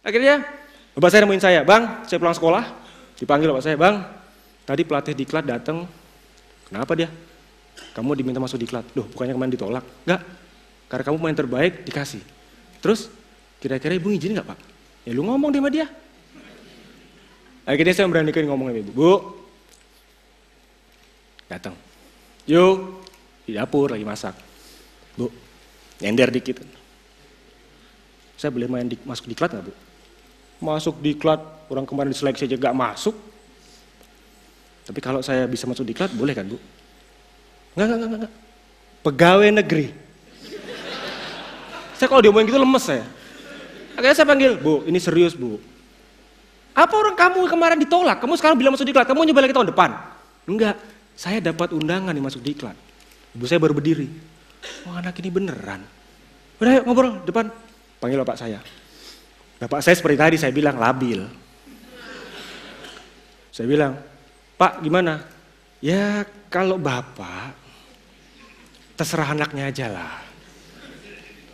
Akhirnya bapak saya nemuin saya, bang, saya pulang sekolah, dipanggil bapak saya, bang, tadi pelatih diklat datang, kenapa dia? Kamu diminta masuk diklat, loh bukannya kemarin ditolak? Enggak, karena kamu pemain terbaik dikasih. Terus kira-kira ibu ngizinin nggak pak? Ya lu ngomong deh sama dia. Akhirnya saya beranikan ngomong sama ibu, bu, datang, yuk di dapur lagi masak, bu, nyender dikit. Saya boleh masuk diklat nggak bu? Masuk diklat, orang kemarin diseleksi aja gak masuk. Tapi kalau saya bisa masuk diklat, boleh kan bu? Enggak. Pegawai negeri. Saya kalau diomongin gitu lemes saya. Akhirnya saya panggil, bu ini serius bu. Apa orang kamu kemarin ditolak, kamu sekarang bilang masuk diklat, kamu nyoba lagi tahun depan? Enggak, saya dapat undangan nih masuk diklat. Ibu saya baru berdiri. Wah anak ini beneran. Udah yuk ngobrol depan. Panggil bapak saya. Bapak saya seperti tadi saya bilang labil. Saya bilang, Pak gimana? Ya kalau bapak, terserah anaknya aja lah.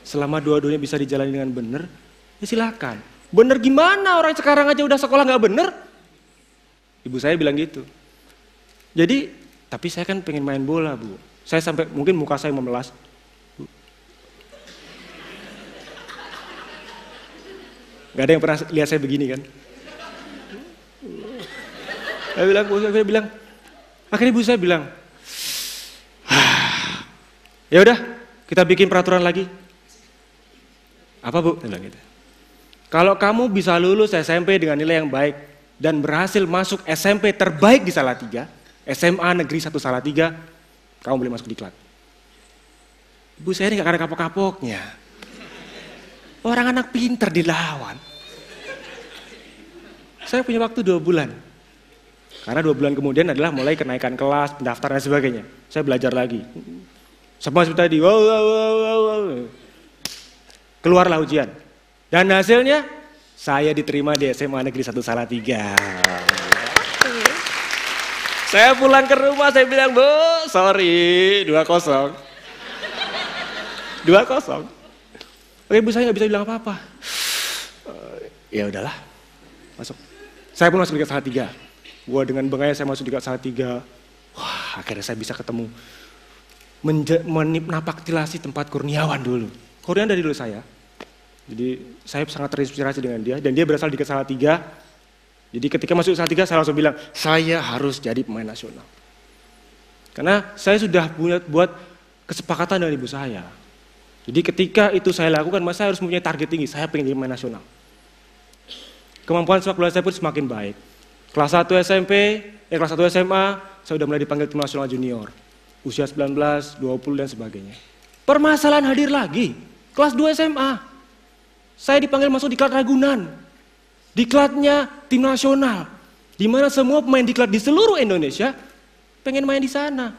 Selama dua-duanya bisa dijalani dengan benar, ya silakan. Bener gimana orang sekarang aja udah sekolah gak bener? Ibu saya bilang gitu. Jadi, tapi saya kan pengen main bola bu. Saya sampai mungkin muka saya memelas. Gak ada yang pernah lihat saya begini kan? Saya bilang, akhirnya ibu saya bilang, ya udah kita bikin peraturan lagi. Apa bu? Saya bilang gitu. Kalau kamu bisa lulus SMP dengan nilai yang baik dan berhasil masuk SMP terbaik di Salatiga, SMA Negeri 1 Salatiga, kamu boleh masuk diklat. Ibu saya ini gak ada kapok-kapoknya. Orang anak pinter dilawan. Saya punya waktu 2 bulan. Karena 2 bulan kemudian adalah mulai kenaikan kelas, pendaftaran dan sebagainya. Saya belajar lagi. Sama seperti tadi, wow. Keluarlah ujian. Dan hasilnya, saya diterima di SMA Negeri 1 Salatiga. Saya pulang ke rumah, saya bilang, bu, sorry, 2-0. 2-0. Oke, ibu saya nggak bisa bilang apa-apa. Ya udahlah, masuk. Saya pun masuk di Salatiga. Gua dengan bangga saya masuk di Salatiga. Wah, akhirnya saya bisa ketemu napaktilasi tempat Kurniawan dulu. Kurniawan dari dulu saya. Jadi saya sangat terinspirasi dengan dia dan dia berasal di Salatiga. Jadi ketika masuk Salatiga saya langsung bilang, saya harus jadi pemain nasional. Karena saya sudah buat kesepakatan dengan ibu saya. Jadi ketika itu saya lakukan, saya harus mempunyai target tinggi, saya pengen jadi pemain nasional. Kemampuan sepak bola saya pun semakin baik. Kelas 1 kelas 1 SMA, saya sudah mulai dipanggil tim nasional junior. Usia 19, 20 dan sebagainya. Permasalahan hadir lagi, kelas 2 SMA. Saya dipanggil masuk diklat Ragunan. Diklatnya tim nasional. Di mana semua pemain diklat di seluruh Indonesia pengen main di sana.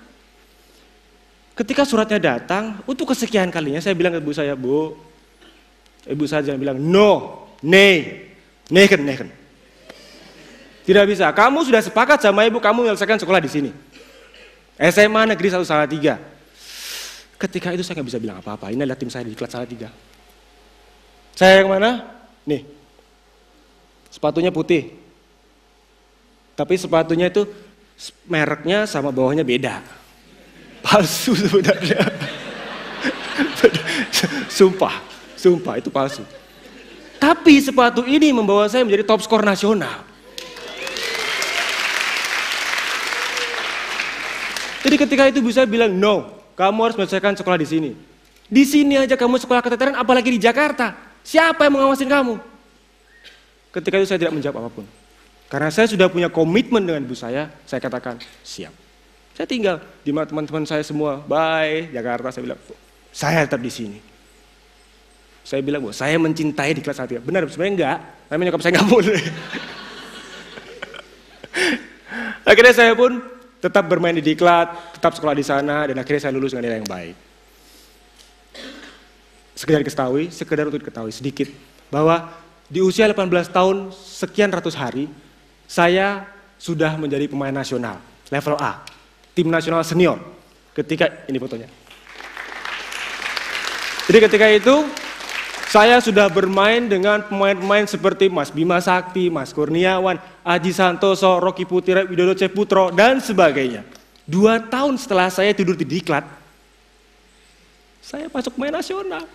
Ketika suratnya datang, untuk kesekian kalinya saya bilang ke ibu saya, bu, ibu saya jangan bilang no, neken. Tidak bisa, kamu sudah sepakat sama ibu, kamu menyelesaikan sekolah di sini. SMA Negeri 1 Salatiga. Ketika itu saya nggak bisa bilang apa-apa, ini adalah tim saya di diklat Salatiga. Saya yang mana? Nih, sepatunya putih. Tapi sepatunya itu mereknya sama bawahnya beda. Palsu sebenarnya. Sumpah itu palsu. Tapi sepatu ini membawa saya menjadi top skor nasional. Jadi ketika itu bisa bilang, no, kamu harus menyelesaikan sekolah di sini. Di sini aja kamu sekolah keteteran, apalagi di Jakarta. Siapa yang mengawasin kamu? Ketika itu saya tidak menjawab apapun. Karena saya sudah punya komitmen dengan ibu saya katakan, siap. Saya tinggal di mana teman-teman saya semua, bye Jakarta, saya bilang, saya tetap di sini. Saya bilang, saya mencintai di kelas 1. Benar, sebenarnya enggak, tapi nyokap saya enggak boleh. Akhirnya saya pun tetap bermain di diklat, tetap sekolah di sana, dan akhirnya saya lulus dengan nilai yang baik. Sekedar untuk diketahui sedikit, bahwa di usia 18 tahun, sekian ratus hari, saya sudah menjadi pemain nasional, level A. Tim nasional senior, ketika ini fotonya. Jadi ketika itu Saya sudah bermain dengan pemain-pemain seperti Mas Bima Sakti, Mas Kurniawan, Aji Santoso, Rocky Putira, Widodo Ceputro, dan sebagainya. 2 tahun setelah saya tidur di diklat, saya masuk pemain nasional.